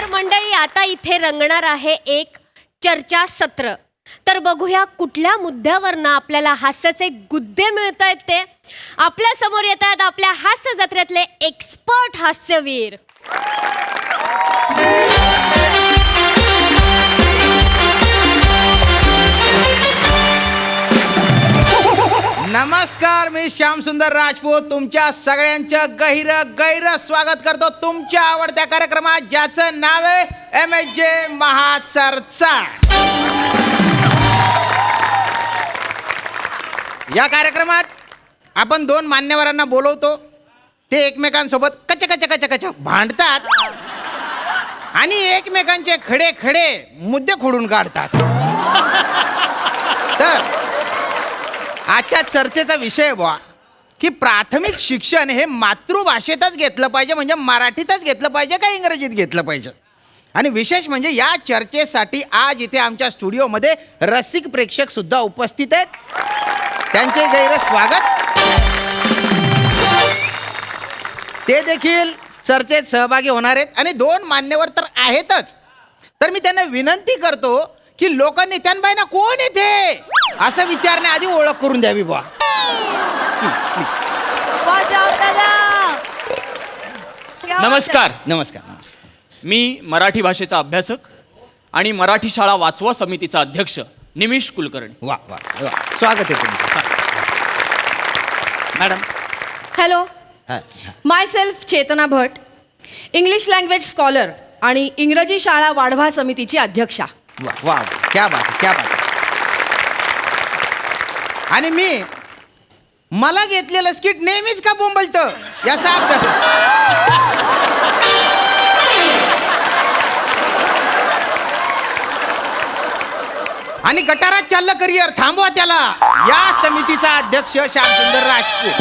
तर मंडळी आता इथे रंगणार आहे एक चर्चा सत्र. तर बघूया कुठल्या मुद्द्यावरनं आपल्याला हास्याचे गुद्दे मिळतायत ते. आपल्या समोर येत आहेत आपल्या हास्य जत्रेतले एक्सपर्ट हास्यवीर. नमस्कार, मी श्याम सुंदर राजपूत तुमच्या सगळ्यांचं गैर स्वागत करतो तुमच्या आवडत्या कार्यक्रमात, ज्याचं नाव आहे MSJ महाचर्चा. या कार्यक्रमात आपण दोन मान्यवरांना बोलवतो. ते एकमेकांसोबत कच भांडतात आणि एकमेकांचे खडे मुद्दे खोडून काढतात. तर आजच्या चर्चेचा विषय बुवा की प्राथमिक शिक्षण हे मातृभाषेतच घेतलं पाहिजे, म्हणजे मराठीतच घेतलं पाहिजे का इंग्रजीत घेतलं पाहिजे. आणि विशेष म्हणजे या चर्चेसाठी आज इथे आमच्या स्टुडिओमध्ये रसिक प्रेक्षक सुद्धा उपस्थित आहेत. त्यांचे गैर स्वागत. ते देखील चर्चेत सहभागी होणार आहेत आणि दोन मान्यवर तर आहेतच. तर मी त्यांना विनंती करतो की लोकनेत्यांबाई ना कोण येते असं विचारण्याआधी ओळख करून द्यावी बुवा. नमस्कार. नमस्कार. मी मराठी भाषेचा अभ्यासक आणि मराठी शाळा वाचवा समितीचा अध्यक्ष निमिष कुलकर्णी. वा वा वा, स्वागत आहे तुमचं. मॅडम. हॅलो, हा. माय चेतना भट, इंग्लिश लँग्वेज स्कॉलर आणि इंग्रजी शाळा वाढवा समितीची अध्यक्षा. वा वा, क्या बात आहे, क्या बात आहे. आणि मला घेतलेलं स्किट नेहमीच का बोंबलतं याचा अभ्यास. आणि गटारात चाललं करिअर, थांबवा त्याला. या समितीचा अध्यक्ष श्यामसुंदर राजपूत.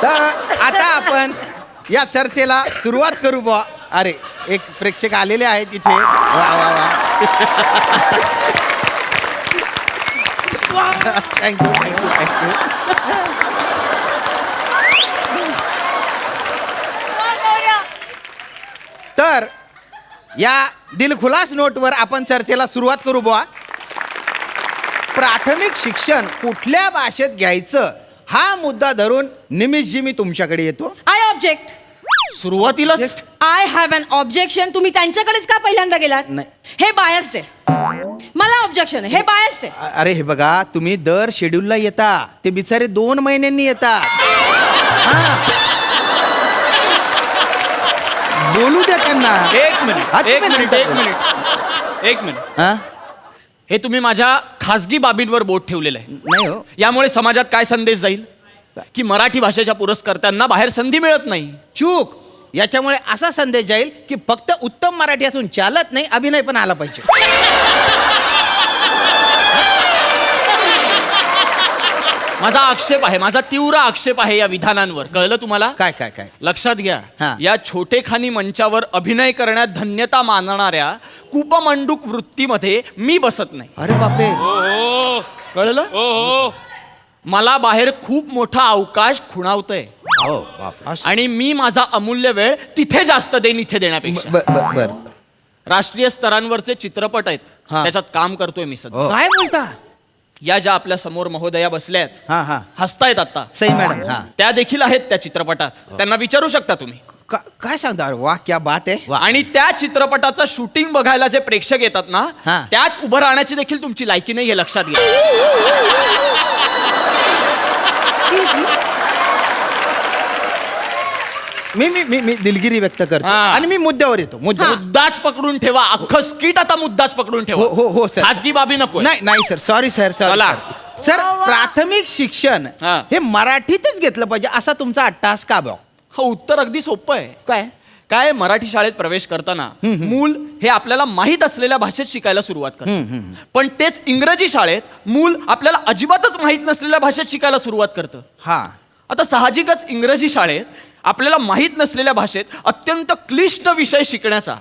तर आता आपण या चर्चेला सुरुवात करू बुवा. अरे, एक प्रेक्षक आलेले आहेत इथे. वा वा वा. थँक्यू. तर या दिलखुलास नोटवर आपण चर्चेला सुरुवात करू बुवा. प्राथमिक शिक्षण कुठल्या भाषेत घ्यायचं हा मुद्दा धरून निमिषजी मी तुमच्याकडे येतो. I object. सुरुवातीलाच आय हॅव अन ऑब्जेक्शन. तुम्ही त्यांच्याकडेच का पहिल्यांदा गेलात? नाही. हे बायस्ड आहे. मला ऑब्जेक्शन आहे, हे बायस्ड आहे. अरे हे बघा, तुम्ही दर शेड्यूलला येता, ते बिचारे 2 महिन्यांनी येतात. बोलू द्या त्यांना. एक मिनिट. हा? हे तुम्ही माझ्या खासगी बाबींवर बोट ठेवलेलं आहे. नाही हो. यामुळे समाजात काय संदेश जाईल की मराठी भाषेच्या पुरस्कर्त्यांना बाहेर संधी मिळत नाही. चूक. याच्यामुळे असा संदेश जाईल की फक्त उत्तम मराठी असून चालत नाही, अभिनय पण आला पाहिजे. माझा आक्षेप आहे, माझा तीव्र आक्षेप आहे या विधानांवर. कळलं तुम्हाला? काय काय काय लक्षात घ्या. हा. या छोटेखानी मंचावर अभिनय करण्यात धन्यता मानणाऱ्या कूपमंडूक वृत्तीमध्ये मी बसत नाही. अरे बापरे. कळलं? मला बाहेर खूप मोठा अवकाश खुणावतोय हो बाप. आणि मी माझा अमूल्य वेळ तिथे जास्त देईन इथे देण्यापेक्षा. बर. राष्ट्रीय स्तरांवरचे चित्रपट आहेत, हा. त्याच्यात काम करतोय मी सध्या. काय बोलता? या ज्या आपल्या समोर महोदया बसल्या आहेत, हा हा. हसतायत आता, सई मॅडम. हा. त्या देखील आहेत त्या चित्रपटात. त्यांना विचारू शकता तुम्ही. काय सांगता? अरे वा, क्या बात आहे. आणि त्या चित्रपटाचं शूटिंग बघायला जे प्रेक्षक येतात ना, हा. त्यात उभं राहण्याची देखील तुमची लायकी नाही हे लक्षात घ्या. मी दिलगिरी व्यक्त करतो हा. आणि मी मुद्द्यावर येतो. मुद्दाच पकडून ठेवा. अख्खं स्किट आता मुद्दाच पकडून ठेवा. हो सर. खाजगी बाबी नको. नाही सर, सॉरी सर. चला. सर, प्राथमिक शिक्षण हा. हे मराठीतच घेतलं पाहिजे असा तुमचा अट्टास का भाऊ? हो, उत्तर अगदी सोपं आहे. काय मराठी शाळेत प्रवेश करताना मूल हे आपल्याला माहीत असलेल्या भाषेत शिकायला सुरुवात करतं. पण तेच इंग्रजी शाळेत मूल आपल्याला अजिबातच माहीत नसलेल्या भाषेत शिकायला सुरुवात करतं. हा. आता साहजिकच इंग्रजी शाळेत आपल्याला माहीत नसलेल्या भाषेत अत्यंत क्लिष्ट विषय शिकण्याचा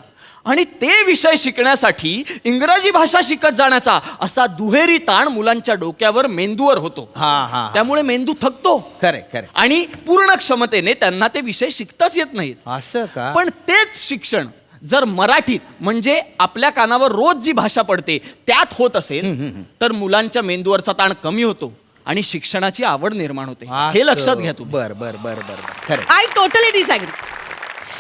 आणि ते विषय शिकण्यासाठी इंग्रजी भाषा शिकत जाण्याचा असा दुहेरी ताण मुलांच्या डोक्यावर मेंदूवर होतो. हा. त्यामुळे मेंदू थकतो खरे आणि पूर्ण क्षमतेने त्यांना ते विषय शिकताच येत नाहीत. असं का? पण तेच शिक्षण जर मराठीत म्हणजे आपल्या कानावर रोज जी भाषा पडते त्यात होत असेल तर मुलांच्या मेंदूवरचा ताण कमी होतो आणि शिक्षणाची आवड निर्माण होते. हे लक्षात घ्या तुम्ही. बर खरे. I totally disagree.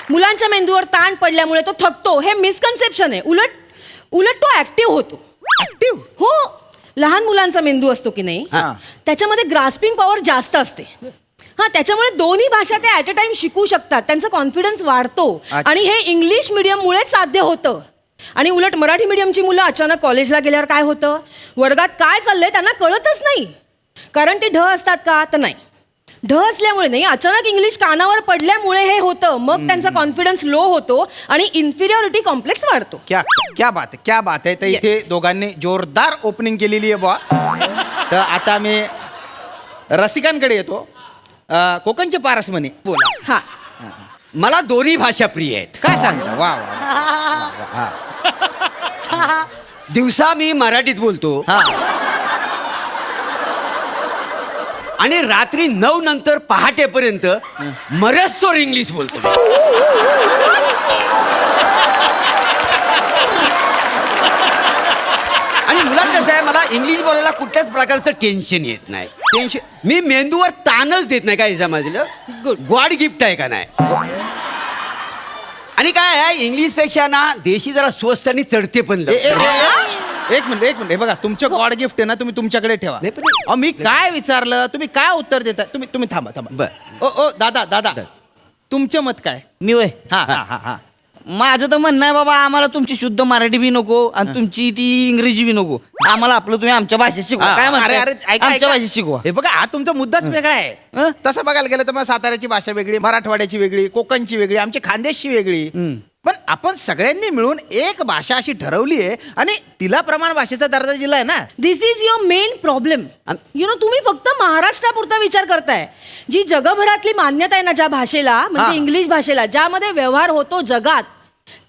मुलांच्या मेंदूवर ताण पडल्यामुळे तो थकतो हे मिसकन्सेप्शन आहे. उलट तो ऍक्टिव्ह होतो. ऍक्टिव्ह? हो. लहान मुलांचा मेंदू असतो की नाही हा. त्याच्यामध्ये ग्रास्पिंग पॉवर जास्त असते. हा, त्याच्यामुळे दोन्ही भाषा ते ऍट अ टाइम शिकू शकतात. त्यांचा कॉन्फिडन्स वाढतो. अच्छा. आणि हे इंग्लिश मिडियममुळेच साध्य होतं. आणि उलट मराठी मिडियमची मुलं अचानक कॉलेजला गेल्यावर काय होतं, वर्गात काय चाललंय त्यांना कळतच नाही. कारण ते ढ असतात का, तर नाही. ढ असल्यामुळे नाही, अचानक इंग्लिश कानावर पडल्यामुळे हे होतं. मग त्यांचा कॉन्फिडन्स लो होतो आणि इन्फिरियरिटी कॉम्प्लेक्स वाढतो. क्या बात आहे. तर इथे दोघांनी जोरदार ओपनिंग केलेली आहे बुवा. तर आता मी रसिकांकडे येतो. कोकणचे पारस म्हणे बोला. हा, मला दोन्ही भाषा प्रिय आहेत. काय सांगता? वा. दिवसा मी मराठीत बोलतो हा. आणि रात्री 9 नंतर पहाटेपर्यंत मरस्तोर इंग्लिश बोलतो. आणि मुलात कसं आहे, मला इंग्लिश बोलायला कुठल्याच प्रकारचं टेन्शन येत नाही. टेन्शन? मी मेंदूवर ताणच देत नाही. काय समजलं? Good. गॉड गिफ्ट आहे का नाही? आणि काय आहे, इंग्लिश पेक्षा ना देशी जरा स्वस्त आणि चढते पण एक मिनिट. हे बघा, तुमचं गॉड गिफ्ट आहे ना, तुम्ही तुमच्याकडे ठेवा. नाही, पण- अहो, मी काय विचारलं, तुम्ही काय उत्तर देता? तुम्ही थांबा. बर. ओ दादा तुमचं मत काय? मी वय हा. माझं तर म्हणणं आहे बाबा, आम्हाला तुमची शुद्ध मराठी बी नको आणि तुमची ती इंग्रजी बी नको. आम्हाला आपलं तुम्ही आमच्या भाषेत शिकवा. काय म्हणताय? अरे ऐका. आमच्या भाषेत शिकवा. हे बघा, हा तुमचा मुद्दाच वेगळा आहे. हं? तसं बघायला गेलं तर मग साताऱ्याची भाषा वेगळी, मराठवाड्याची वेगळी, कोकणची वेगळी, आमची खानदेशची वेगळी. पण आपण सगळ्यांनी मिळून एक भाषा अशी ठरवली आहे आणि तिला प्रमाण भाषेचा दर्जा दिलाय ना. दिस इज युअर मेन प्रॉब्लेम. तुम्ही फक्त महाराष्ट्रापुरता विचार करताय. जी जगभरातली मान्यता आहे ना ज्या भाषेला, म्हणजे हा. इंग्लिश भाषेला, ज्यामध्ये व्यवहार होतो जगात,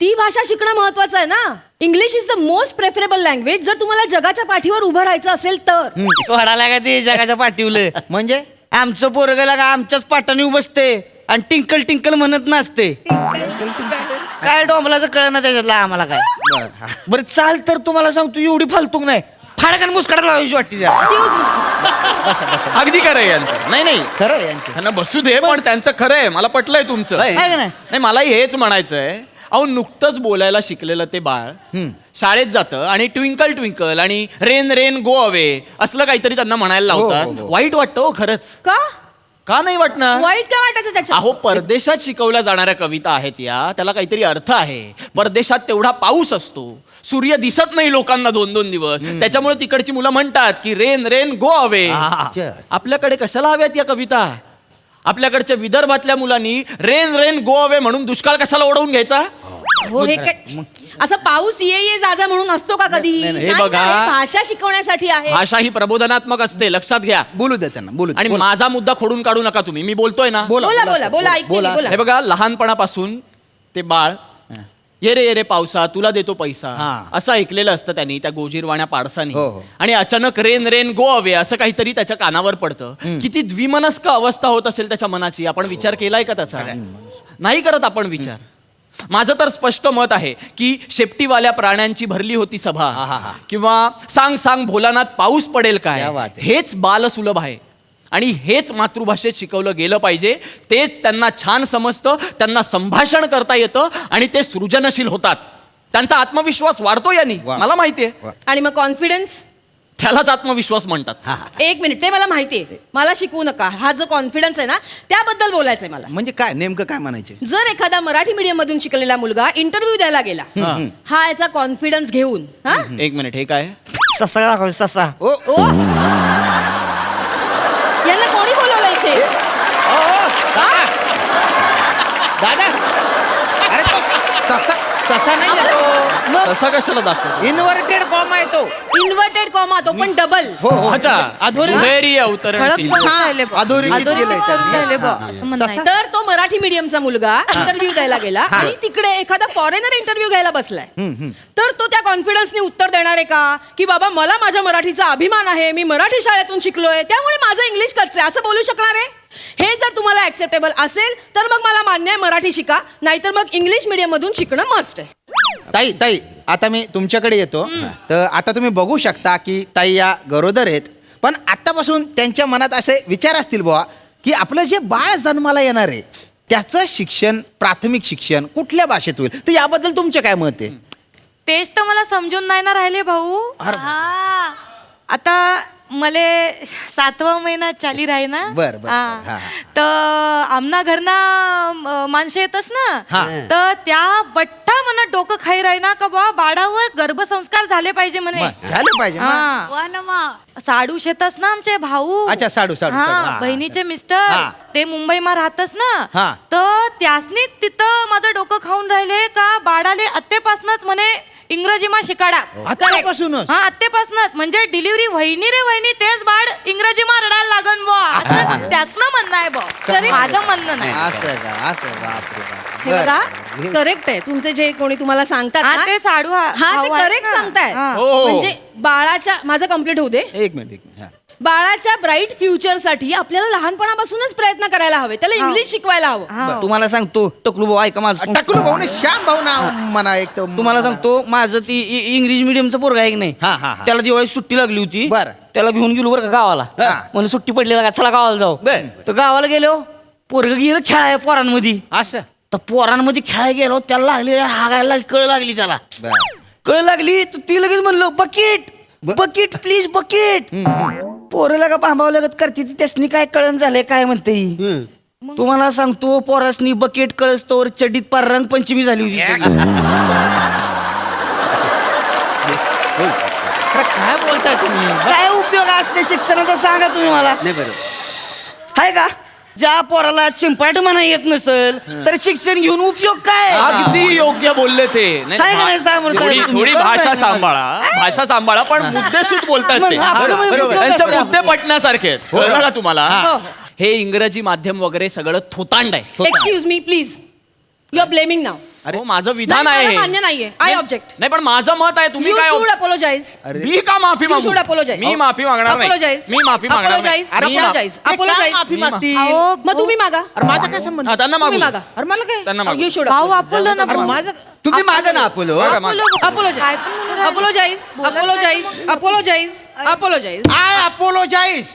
ती भाषा शिकणं महत्वाचं आहे ना. English is the most preferable language जर तुम्हाला जगाच्या पाठीवर उभं राहायचं असेल तर. सोडायला का ते जगाच्या पाठीवलं? म्हणजे आमचं पोरगला का आमच्याच पाटाने बसते आणि टिंकल टिंकल म्हणत नसते. काय डोंबलाचं कळ ना त्याच्यातला आम्हाला काय. बरं चाल, तर तुम्हाला सांगतो एवढी फालतूक नाही, फाडकान मुस्काडा लावायची वाटते त्या. Excuse me. अगदी खरं आहे यांचं. नाही खरं आहे यांचं. त्यांना बसू दे, पण त्यांचं खरं आहे. मला पटलंय तुमचं. आहे का नाही? नाही, मलाही हेच म्हणायचंय. अहो, नुकतंच बोलायला शिकलेलं ते बाळ शाळेत जातं आणि ट्विंकल ट्विंकल आणि रेन रेन गो अवे असलं काहीतरी त्यांना म्हणायला लावतात. वाईट वाटतं हो खरंच. का नाही वाटणार? वाईट काय वाटायचं त्याच्यात? अहो, परदेशात शिकवल्या जाणाऱ्या कविता आहेत या, त्याला काहीतरी अर्थ आहे. परदेशात तेवढा पाऊस असतो, सूर्य दिसत नाही लोकांना 2-2 दिवस, त्याच्यामुळे तिकडची मुलं म्हणतात की रेन रेन गो अवे. आपल्याकडे कशाला हव्यात या कविता? आपल्याकडच्या विदर्भातल्या मुलांनी रेन रेन गो अवे म्हणून दुष्काळ कशाला ओढवून घ्यायचा? हो, हे काय असं पाऊस ये जा म्हणून असतो का कधी? हे बघा. नाही, भाषा शिकवण्यासाठी आहे. भाषा ही प्रबोधनात्मक असते, लक्षात घ्या. बोलू दे त्यांना, बोलू दे. आणि माझा मुद्दा खोडून काढू नका तुम्ही. मी बोलतोय ना. बोला ऐकते मी, बोला. हे बघा, लहानपणापासून ते बाळ ये रे पावसा तुला देतो पैसा हा. असं ऐकलेलं असतं त्यांनी त्या गोजीरवाण्या पाडसानी. हो. आणि अचानक रेन रेन गो अवे असं काहीतरी त्याच्या कानावर पडतं. किती द्विमनस्क अवस्था होत असेल त्याच्या मनाची. आपण विचार केलाय का त्याचा? नाही करत आपण विचार. माझं तर स्पष्ट मत आहे की शेपटीवाल्या प्राण्यांची भरली होती सभा किंवा सांग भोलानाथ पाऊस पडेल काय, क्या बात आहे. हेच बालसुलभ आहे. आणि हेच मातृभाषेत शिकवलं गेलं पाहिजे. तेच त्यांना छान समजतं, त्यांना संभाषण करता येतं आणि ते सृजनशील होतात. त्यांचा आत्मविश्वास वाढतो यांनी, मला माहितीये. आणि मग कॉन्फिडन्स, त्यालाच आत्मविश्वास म्हणतात. एक मिनिट, ते मला माहितीये. मला शिकवू नका. हा जो कॉन्फिडन्स आहे ना त्याबद्दल बोलायचंय मला. म्हणजे काय नेमकं काय म्हणायचे? जर एखादा मराठी मीडियम मधून शिकलेला मुलगा इंटरव्ह्यू द्यायला गेला, हा याचा कॉन्फिडन्स घेऊन, हा एक मिनिट, हे काय? ससा दाखव, ससा. ओ ओ यांना कोणी बोलवलं इथे? दादा, अरे तो ससा नाही आम्हाला- आहे तो. तसा कशाला दाखवतो इन्व्हर्टेड कॉमा आहे तो. इन्व्हर्टेड कॉमा तो पण डबल. हो हो अच्छा अधोरेखित. दुहेरी अवतरण चिन्ह. अधोरेखित केलंय त्यांनी. तर तो मराठी मीडियमचा मुलगा इंटरव्ह्यू द्यायला गेला आणि तिकडे एखादा फॉरेनर इंटरव्ह्यू घ्यायला बसलाय. तर तो त्या कॉन्फिडन्सने उत्तर देणार आहे का की बाबा मला माझ्या मराठीचा अभिमान आहे, मी मराठी शाळेतून शिकलोय त्यामुळे माझं इंग्लिश कच्चं आहे, असं बोलू शकणार आहे? हे जर तुम्हाला ऍक्सेप्टेबल असेल तर मग मला मान्य आहे, मराठी शिका, नाहीतर मग इंग्लिश मीडियम मधून शिकणं मस्ट आहे. ताई आता मी तुमच्याकडे येतो. तर आता तुम्ही बघू शकता की ताई या गरोदर आहेत, पण आतापासून त्यांच्या मनात असे विचार असतील बुवा की आपलं जे बाळ जन्माला येणार आहे त्याचं शिक्षण, प्राथमिक शिक्षण कुठल्या भाषेत होईल. तर याबद्दल तुमचं काय मत आहे? तेच तर मला समजून नाही ना राहिले भाऊ. हा. आता मले 7वा महिना चाली राही ना. बर. हा. हा. तर आमना घरना माणसं येतच हा. ना, तर त्या बट्टा मला डोकं खाई राही ना का बा बाळावर गर्भसंस्कार झाले पाहिजे म्हणे. झालं पाहिजे मग. हा. साडू शेतच ना आमचे भाऊ. अच्छा, साडू. हा, हा. बहिणीचे मिस्टर हा. ते मुंबईमा राहतच हा. ना, तर त्यासनी तिथं माझं डोकं खाऊन राहिले का बाळाले आत्तेपासूनच म्हणे इंग्रजीमा शिकाडा. आतापासूनच. हा, आत्तेपासूनच म्हणजे डिलिव्हरी वहिनी रे वहिनी तेच बाळ इंग्रजीमा रडायला लागन बुवा, त्यासनं म्हणणं आहे बुवा, माझं म्हणणं नाही. असं का? बापरे बाप. हे बघा बरं. करेक्ट आहे तुमचे जे कोणी तुम्हाला सांगतात हा, ना, ते साडू हा ते भाऊ आहेत करेक्ट ना. सांगताय. हा. हो. म्हणजे बाळाच्या, माझं कम्प्लीट होऊ दे. एक मिनिट. हा. बाळाच्या ब्राईट फ्युचर साठी आपल्याला लहानपणापासूनच प्रयत्न करायला हवे, त्याला इंग्लिश शिकवायला हवं. हा. तुम्हाला सांगतो टकलू भाऊ ऐका माझं. टकलू भाऊ नाही, श्याम भाऊ नाव म्हणा एक तर. तुम्हाला सांगतो माझं ती इंग्लिश मिडियमचं पोरगा आहे की नाही, हा, हा, हा. त्याला दिवाळी सुट्टी लागली होती. बरं. त्याला घेऊन गेलो बरं का गावाला. हा. म्हणून सुट्टी पडली का चला गावाला जाऊ. बरं. तर गावाला गेलो, पोरग गेलं खेळाय पोरांमध्ये. असं. तर पोरांमध्ये खेळायला गेलो, त्याला लागली हागायला कळ लागली त्याला. कळ लागली तर ती लगेच म्हणलं बकेट बकेट प्लीज बकेट. पोरं लगा पांबाव लगत करते ती, त्यासनी काय कळण झालंय काय म्हणते ही. तुम्हाला सांगतो पोरासनी बकेट कळस्तोवर चड्डीत पार रंगपंचमी झाली होती सगळी. अरे काय बोलताय तुम्ही? काय उपयोग असते शिक्षणाचा सांगा तुम्ही मला. नाही बरोबर. आहे का? ज्या पोराला चिंपाट म्हणा येत नसेल तर शिक्षण घेऊन उपयोग काय? अगदी योग्य बोलले ते. नाही, काय करायचं साहेब? थोडी थोडी भाषा सांभाळा पण मुद्देसूद बोलतात मग ते. आपण बरोबर, उपयोग बरोबर. काय त्यांचे करतो? मुद्दे पटण्यासारखे आहेत. कळलं का तुम्हाला? हो, हो. हे इंग्रजी माध्यम वगैरे सगळं थोतांड आहे. Excuse me please, you are blaming now. अरे माझं विधान आहे हे. मान्य नाहीये. I object. नाही पण माझं मत आहे. तुम्ही यू काय शुड अपोलोजाइज. मी का माफी You मागू? should apologize. मी माफी मागणार नाही. Apologize. मी माफी मागणार नाही. Apologize. अरे, मी- Apologize. अरे, काय Apologize. माफी मागतील? अहो, मग तुम्ही मागा. अरे माझा काय संबंध? हा, त्यांना तुम्ही मागू. मागा. अरे मला काय? त्यांना मागू. यू शुड भाऊ अपोलो ना अरे भाऊ. माझं तुम्ही मागा ना अपोलो. Apologise. Apologise. Apologise. Apologise. Apologise. I apologise.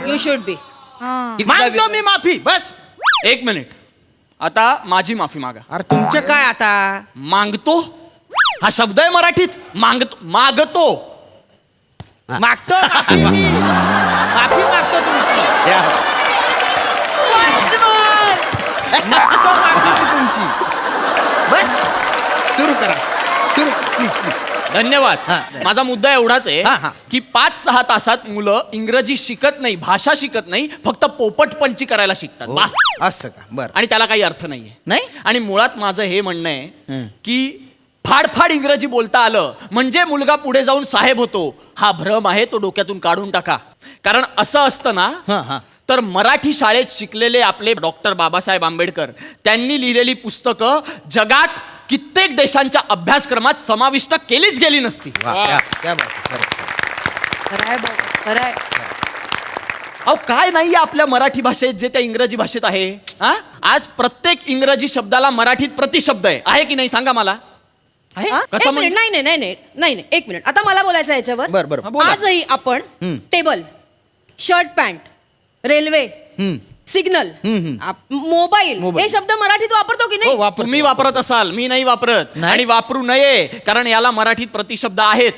You should be. हा. मागतो मी माफी बस. एक मिनिट. आता माझी माफी मागा. अरे तुमचं काय आता? मागतो हा शब्द आहे मराठीत. मागतो मागतो माफी मी. माफी मागतो तुमची. मागतो माफी मी तुमची. बस सुरू करा. सुरू प्लीज. धन्यवाद. हा. माझा मुद्दा एवढाच हा, हा. आहे की 5-6 तासात मुलं इंग्रजी शिकत नाही, भाषा शिकत नाही, फक्त पोपटपंची करायला शिकतात. बस. असं का? बरं. आणि त्याला काही अर्थ नाहीये. नाही? आणि मुळात माझं हे म्हणणं आहे की फाडफाड इंग्रजी बोलता आलं म्हणजे मुलगा पुढे जाऊन साहेब होतो, हा भ्रम आहे, तो डोक्यातून काढून टाका. कारण असं असतं हा, ना, हा. तर मराठी शाळेत शिकलेले आपले डॉक्टर बाबासाहेब आंबेडकर त्यांनी लिहिलेली पुस्तकं जगात कित्येक देशांच्या अभ्यासक्रमात समाविष्ट केलीच गेली नसती. क्या बात आहे. खरंय भाऊ, खरंय. अहो काय नाहीये आपल्या मराठी भाषेत जे त्या इंग्रजी भाषेत आहे. हा? आज प्रत्येक इंग्रजी शब्दाला मराठीत प्रतिशब्द आहे की नाही सांगा मला. आहे? हा? कसं एक मिनिट. नाही नाही नाही नाही नाही नाही. एक मिनिट. आता मला बोलायचं आहे याच्यावर. बरं, बरं. बोला. आजही आपण table, shirt pant, railway, signal, mobile हे शब्द मराठीत वापरतो की नाही? तुम्ही वापरत असाल, मी नाही वापरत. नाही? आणि वापरू नये कारण याला मराठीत प्रतिशब्द आहेत.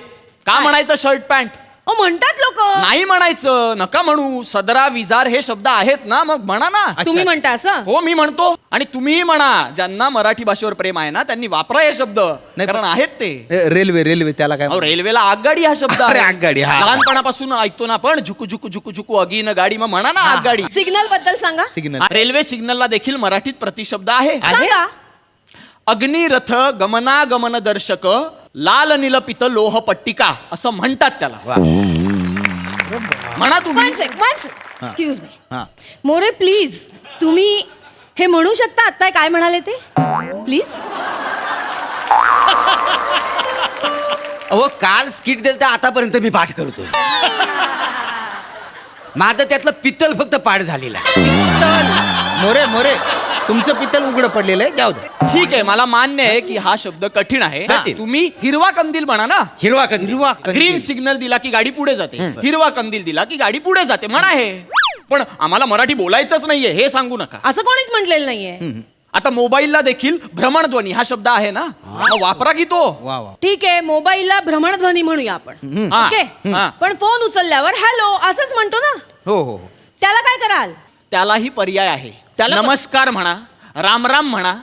का म्हणायचं शर्ट पॅन्ट? म्हणतात लोक. नाही म्हणायचं, नका म्हणू. सदरा विजार हे शब्द आहेत ना, मग म्हणा ना. तुम्ही म्हणता असं? हो मी म्हणतो आणि तुम्हीही म्हणा. ज्यांना मराठी भाषेवर प्रेम आहे ना त्यांनी वापरा हे शब्द, कारण आहेत ते. रेल्वे त्याला काय? अहो, रेल्वेला आगगाडी हा शब्द अरे, आहे. आगगाडी, हा. लहानपणापासून ऐकतो ना आपण, झुकू झुकू झुकू झुकू अगीन गाडी, मग म्हणा ना आगगाडी. सिग्नल बद्दल सांगा. सिग्नल. रेल्वे सिग्नलला देखील मराठीत प्रतिशब्द आहे. सांगा. अग्निरथ गमनागमन दर्शक लाल निलपित लोह पट्टिका असं म्हणतात त्याला. म्हणा तुम्ही. एक्सक्यूज मी हा. मोरे प्लीज तुम्ही हे म्हणू शकता आत्ता काय म्हणाले ते प्लीज. अहो काल स्किट दिलं तर आतापर्यंत मी पाठ करतो. माझं त्यातलं पित्तल फक्त पाठ झालेला आहे. मोरे मोरे तुमचं पित्तल उघडं पडलेलं आहे, जाऊ दे. ठीक आहे, मला मान्य आहे की हा शब्द कठीण आहे. कठीण. तुम्ही हिरवा कंदील म्हणा ना. हिरवा कंदील. हिरवा कंदील. ग्रीन सिग्नल दिला की गाडी पुढे जाते, हिरवा कंदील दिला की गाडी पुढे जाते म्हणा हे. पण आम्हाला मराठी बोलायचंच नाहीये हे सांगू नका. असं कोणीच म्हटलेलं नाहीये. आता मोबाईलला देखील भ्रमणध्वनी हा शब्द आहे ना, मग वापरा की तो. वा वा. ठीक आहे मोबाईलला भ्रमणध्वनी म्हणूया आपण. हा. ओके हा. पण फोन उचलल्यावर हॅलो असंच म्हणतो ना, हो हो हो. त्याला काय कराल. त्यालाही पर्याय आहे. नमस्कार म्हणा, राम राम म्हणा.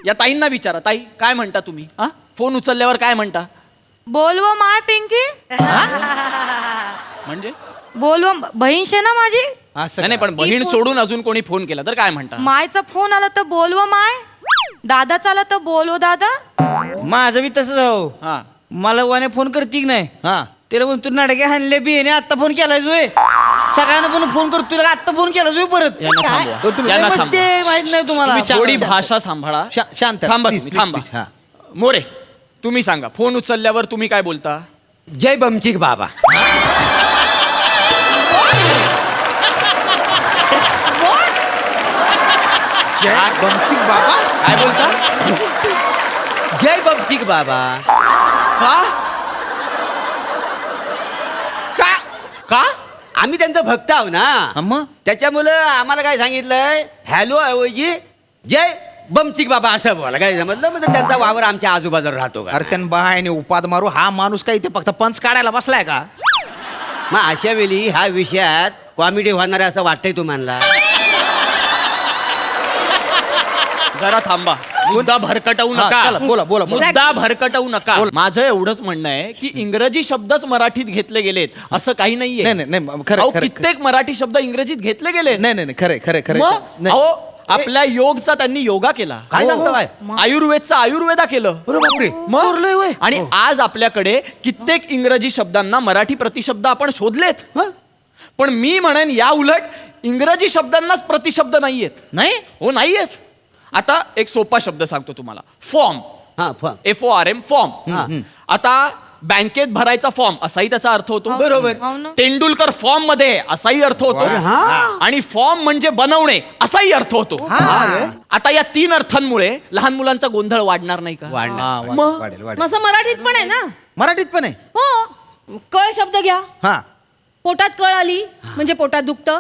या ताईंना विचारा, ताई काय म्हणता तुम्ही? हा, फोन उचलल्यावर काय म्हणता? बोलव माय पिंकी, म्हणजे बोलव बहीण शे ना माझी. असं नाही का? पण बहीण सोडून अजून कोणी फोन केला तर काय म्हणता? मायचा फोन आला तर बोलव माय, दादाचा आला तर बोलव दादा. माझं बी तसंच हो. हा. मला वाने फोन करती की नाही हा. त्याला म्हणतो नाटके हाणले बी आणि आत्ता फोन केलाय जोय. सगळ्यांना पण फोन करतो आत्ता फोन केला जोय परत. यांना थांबवा. यांना मग थांबवा. ते माहित नाही तुम्हाला. तुम्ही थोडी भाषा सांभाळा. शांत थांबा please, तुम्ही, please, थांबा. please. हा. मोरे तुम्ही सांगा, फोन उचलल्यावर तुम्ही काय बोलता? जय बमचिक बाबा. जय बमसिंग बाबा. काय बोलता? जय बमचिक बाबा. का? का का? आम्ही त्यांचं भक्त आहो ना. हा, मग त्याच्यामुळं आम्हाला काय सांगितलंय, हॅलो ऐवजी जय बमचिक बाबा असं बोला. काय समजलं? म्हणजे त्यांचा वावर आमच्या आजूबाजूला राहतो का. अरे त्यानं बायने उपाद मारू. हा माणूस काय इथे फक्त पंच काढायला बसलाय का? मग अशा वेळी ह्या विषयात कॉमेडी होणार आहे असं वाटतंय तुम्हाला? जरा थांबा. मुद्दा भरकटवू हा, नका. चला, बोला, बोला, बोला. मुद्दा भरकटवू नका. माझं एवढंच म्हणणं आहे की इंग्रजी शब्दच मराठीत घेतले गेलेत असं काही नाहीये. नाही नाही नाही खरं अहो, खरं कित्येक मराठी शब्द इंग्रजीत घेतले गेले. नाही नाही खरं खरं खरं मग नाही. अहो, आपल्या योगचा त्यांनी योगा केला. काय सांगता काय? आयुर्वेदचा आयुर्वेदा केलं. बापरे. मग आणि आज आपल्याकडे कित्येक इंग्रजी शब्दांना मराठी प्रतिशब्द आपण शोधलेत. पण मी म्हणेन या उलट इंग्रजी शब्दांनाच प्रतिशब्द नाहीयेत. नाही हो नाहीयेत. आता एक सोपा शब्द सांगतो तुम्हाला, फॉर्म. हा फॉर्म. FORM form. आता बँकेत भरायचा फॉर्म असाही त्याचा अर्थ होतो. बरोबर. हो ना. तेंडुलकर फॉर्म मध्ये असाही अर्थ होतो. आणि फॉर्म म्हणजे बनवणे असाही अर्थ होतो. आता या 3 अर्थांमुळे लहान मुलांचा गोंधळ वाढणार नाही का? वाढणार. मग? वाढेल वाढेल. असं मराठीत पण आहे ना. मराठीत पण आहे. हो कळ शब्द घ्या. हा. पोटात कळ आली म्हणजे पोटात दुखतं.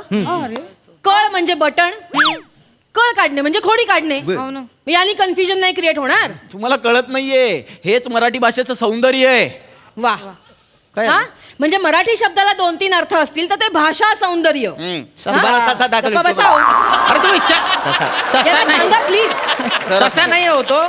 कळ म्हणजे बटण, कळ काढणे म्हणजे खोडी काढणे. हो ना. यानी कन्फ्युजन नाही क्रिएट होणार. तुम्हाला कळत नाहीये, हेच मराठी भाषेचं सौंदर्य आहे. वा काय? हा म्हणजे मराठी शब्दाला 2-3 अर्थ असतील तर ते भाषा सौंदर्य. मला तसा दाखल गप्पा होतो बसा हो. अरे तुम्ही याला सांगा प्लीज. तसा नाही होतो.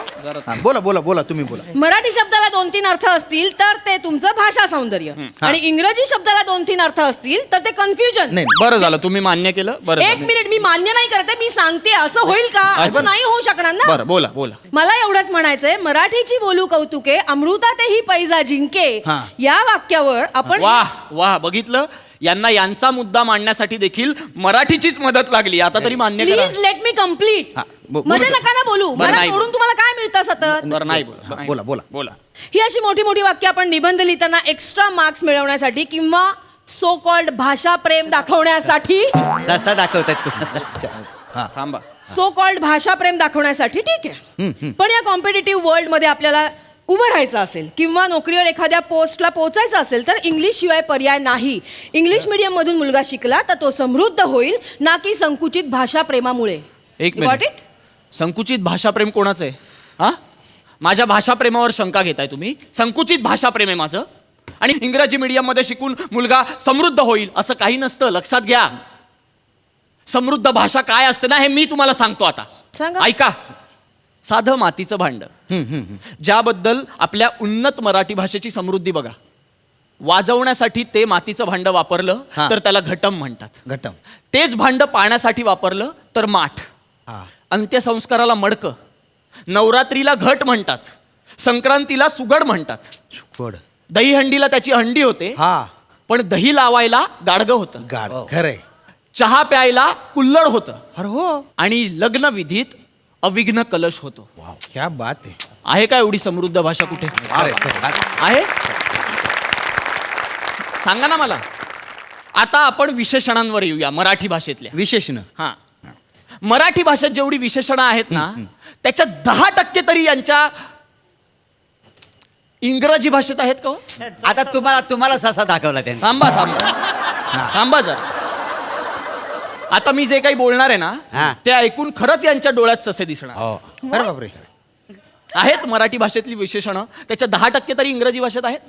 हा, बोला बोला बोला तुम्ही बोला. मराठी शब्दाला 2-3 अर्थ असतील तर ते तुमचं भाषा सौंदर्य आणि इंग्रजी शब्दाला 2-3 अर्थ असतील तर ते कन्फ्युजन. नाही बरं झालं तुम्ही मान्य केलं. बरं एक झालं. मिनिट मी मान्य नाही करते, मी सांगते असं होईल का? असं नाही होऊ शकणार ना. बरं बोला बोला. मला एवढंच म्हणायचंय, मराठीची बोलू कौतुके अमृतातेही पैजा जिंके हा. या वाक्यावर आपण वाह वाह, बघितलं, यांना यांचा मुद्दा मांडण्यासाठी देखील मराठीचीच मदत लागली. आता तरी मान्य करा. Please let me complete. हा, बोलू मध्ये दे. नका ना बोलू. बरं, मला नाही सोडून तुम्हाला काय मिळतं सतत. बरं नाही बोला. नाही बोला, बोला. बोला. ही अशी मोठी मोठी वाक्य आपण निबंध लिहिताना एक्स्ट्रा मार्क्स मिळवण्यासाठी किंवा सो कॉल्ड भाषा प्रेम दाखवण्यासाठी ससा दाखवतात तुम्हाला. थांबा. सो कॉल्ड भाषा प्रेम दाखवण्यासाठी ठीक आहे. पण या कॉम्पिटेटिव्ह वर्ल्ड मध्ये आपल्याला उभं राहायचं असेल किंवा नोकरीवर एखाद्या पोस्टला पोहोचायचं असेल तर इंग्लिश शिवाय पर्याय नाही. इंग्लिश मीडियम मधून मुलगा शिकला तर तो समृद्ध होईल, ना की संकुचित भाषा प्रेमामुळे. एक You got मिनिट. संकुचित भाषाप्रेम कोणाचं आहे? हा, माझ्या भाषाप्रेमावर शंका घेताय तुम्ही? संकुचित भाषाप्रेम आहे माझं. आणि इंग्रजी मीडियम मध्ये शिकून मुलगा समृद्ध होईल असं काही नसतं, लक्षात घ्या. समृद्ध भाषा काय असते ना हे मी तुम्हाला सांगतो आता. सांगा. ऐका. साधं मातीचं भांड, ज्याबद्दल आपल्या उन्नत मराठी भाषेची समृद्धी बघा. वाजवण्यासाठी ते मातीचं भांड वापरलं हा. तर त्याला घटम म्हणतात. घटम. तेच भांड पाण्यासाठी वापरलं तर माठ. हा. अंत्यसंस्काराला मडकं, नवरात्रीला घट म्हणतात. संक्रांतीला सुगड म्हणतात. गोड. दहीहंडीला त्याची हंडी होते, हा पण दही लावायला गाडगं होतं. गाड खरंय. चहा प्यायला कुल्हड होतं अरे हो. आणि लग्न विधीत अविघ्न कलश होतो. क्या बात आहे. आहे का एवढी समृद्ध भाषा कुठे आहे? सांगा ना मला. आता आपण विशेषणांवर येऊया मराठी भाषेतल्या. विशेषण. हा, मराठी भाषेत जेवढी विशेषणं आहेत ना त्याच्यात 10% तरी यांच्या इंग्रजी भाषेत आहेत का हो? आता तुम्हाला ससा दाखवला त्यांनी. थांबा जरा. आता मी जे काही बोलणार आहे हा. ना ते ऐकून खरंच यांच्या डोळ्यात ससे दिसणार. अरे बापरे. आहेत मराठी भाषेतली विशेषणं, त्याच्या 10% तरी इंग्रजी भाषेत आहेत.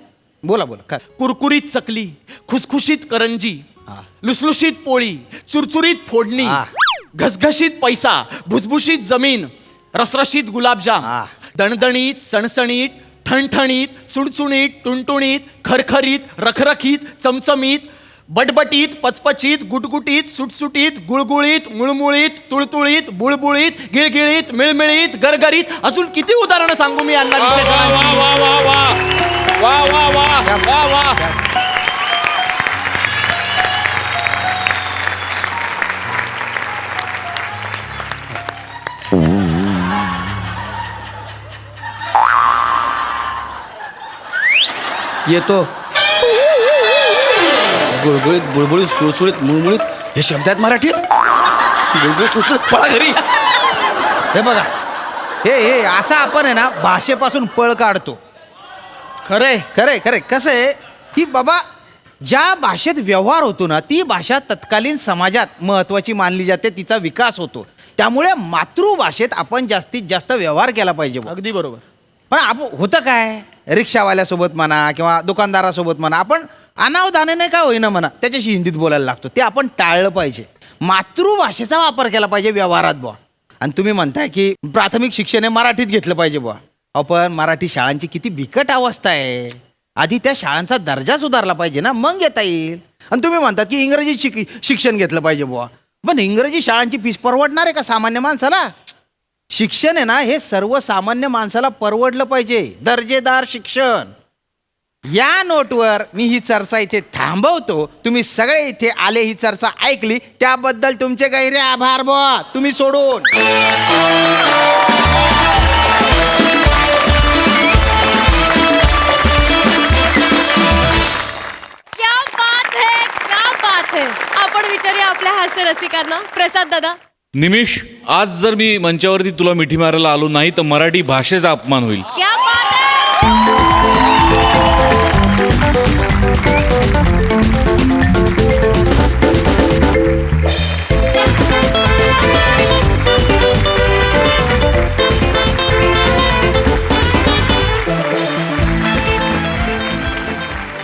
बोला बोला काय. कुरकुरीत चकली, खुसखुशीत करंजी, लुसलुशीत पोळी, चुरचुरीत फोडणी, घसघशीत पैसा, भुसभुशीत जमीन, रसरशीत गुलाबजाम, दणदणीत, सणसणीत, ठणठणीत, चुणचुणीत, टुणटुणीत, खरखरीत, रखरखीत, चमचमीत, बटबटीत, पचपचीत, गुटगुटीत, सुटसुटीत, गुळगुळीत, मुळमुळीत, तुळतुळीत, बुळबुळीत, गिळगिळीत, मिळमिळीत, गरगरीत. अजून किती उदाहरणं सांगू मी यांना विशेषणांची. येतो. गुळगुळीत, बुळबुळीत, सुळसुळीत, मुळमुळीत हे शब्द आहेत मराठीत. गुळगुळीत, सुळसुळीत, पळा घरी. हे बघा, हे असं आपण आहे ना भाषेपासून पळ काढतो. खरंय. खरंय खरंय. कसं आहे की बाबा ज्या भाषेत व्यवहार होतो ना ती भाषा तत्कालीन समाजात महत्वाची मानली जाते, तिचा विकास होतो. त्यामुळे मातृभाषेत आपण जास्तीत जास्त व्यवहार केला पाहिजे. अगदी बरोबर. पण आपण होतं काय, रिक्षावाल्यासोबत म्हणा किंवा दुकानदारासोबत म्हणा, आपण अनावधानाने काय होईना म्हणा त्याच्याशी हिंदीत बोलायला लागतो. ते आपण टाळलं पाहिजे. मातृभाषेचा वापर केला पाहिजे व्यवहारात बुवा. आणि तुम्ही म्हणताय की प्राथमिक शिक्षण हे मराठीत घेतलं पाहिजे बुवा. आपण मराठी शाळांची किती बिकट अवस्था आहे. आधी त्या शाळांचा दर्जा सुधारला पाहिजे ना, मग येता येईल. आणि तुम्ही म्हणतात की इंग्रजी शिक्षण घेतलं पाहिजे बुवा. पण इंग्रजी शाळांची फीस परवडणार आहे का सामान्य माणसाला? शिक्षण आहे ना हे सर्वसामान्य माणसाला परवडलं पाहिजे. दर्जेदार शिक्षण. या नोटवर मी ही चर्चा इथे थांबवतो. तुम्ही सगळे इथे आले, ही चर्चा ऐकली, त्याबद्दल तुमचे गहिरे आभार बुवा. तुम्ही सोडून क्या बात है, क्या बात है. आपण विचारूया आपल्या हास्य रसिकांना. प्रसाद दादा. निमिष, आज जर मी मंचावरती तुला मिठी मारायला आलो नाही तर मराठी भाषेचा अपमान होईल. क्या बात है.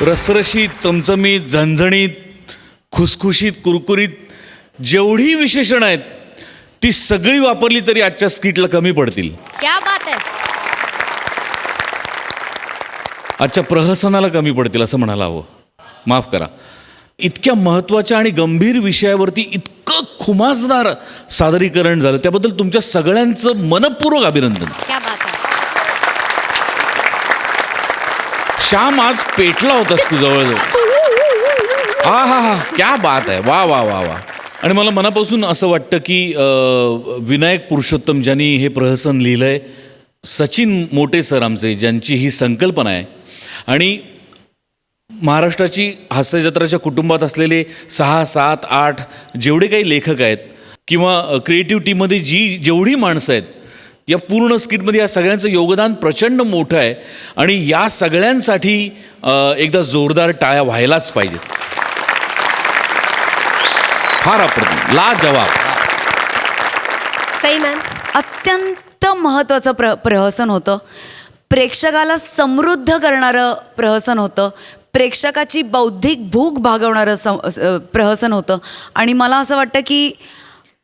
रसरशीत, चमचमीत, झणझणीत, खुसखुशीत, कुरकुरीत जेवढी विशेषणं आहेत ती सगळी वापरली तरी आजच्या स्किटला कमी पडतील. क्या बात है. आजच्या प्रहसनाला कमी पडतील असं म्हणायला हवं. माफ करा. इतक्या महत्त्वाच्या आणि गंभीर विषयावरती इतकं खुमासदार सादरीकरण झालं त्याबद्दल तुमच्या सगळ्यांचं मनपूर्वक अभिनंदन. क्या बात है. श्याम आज पेटला होतास तू जवळजवळ. हा हा हा, क्या बात आहे. वा वा वा वा. आणि मला मनापासून असं वाटतं की विनायक पुरुषोत्तम ज्यांनी हे प्रहसन लिहिलंय, सचिन मोटे सर आमचे, ज्यांची ही संकल्पना आहे, आणि महाराष्ट्राची हास्यजत्राच्या कुटुंबात असलेले 6, 7, 8 जेवढे काही लेखक आहेत किंवा क्रिएटिव्ह टीममध्ये जेवढी माणसं आहेत, या पूर्ण स्किटमध्ये या सगळ्यांचं योगदान प्रचंड मोठं आहे. आणि या सगळ्यांसाठी एकदा जोरदार टाळ्या व्हायलाच पाहिजेत. फार अप्रतिम, लाजवाब. सई मॅम. अत्यंत महत्त्वाचं प्रहसन होतं. प्रेक्षकाला समृद्ध करणारं प्रहसन होतं. प्रेक्षकाची बौद्धिक भूक भागवणारं प्रहसन होतं. आणि मला असं वाटतं की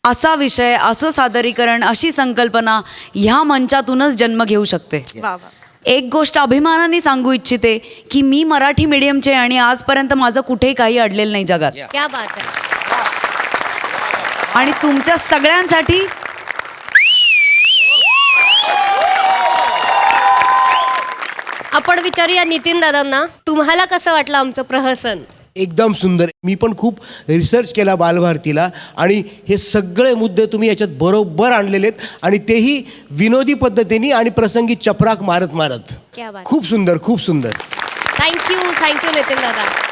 असा विषय, असं सादरीकरण, अशी संकल्पना ह्या मंचातूनच जन्म घेऊ शकते. एक गोष्ट अभिमानाने सांगू इच्छिते की मी मराठी मीडियमचे आणि आजपर्यंत माझं कुठेही काही अडलेलं नाही जगात. क्या बात है. आणि तुमच्या सगळ्यांसाठी आपण विचारूया नितीन दादांना, तुम्हाला कसं वाटलं आमचं प्रहसन? एकदम सुंदर. मी पण खूप रिसर्च केला बालभारतीला आणि हे सगळे मुद्दे तुम्ही याच्यात बरोबर आणलेले आहेत आणि तेही विनोदी पद्धतीने आणि प्रसंगी चपराक मारत क्या बात. खूप सुंदर, खूप सुंदर. थँक्यू नितीन दादा.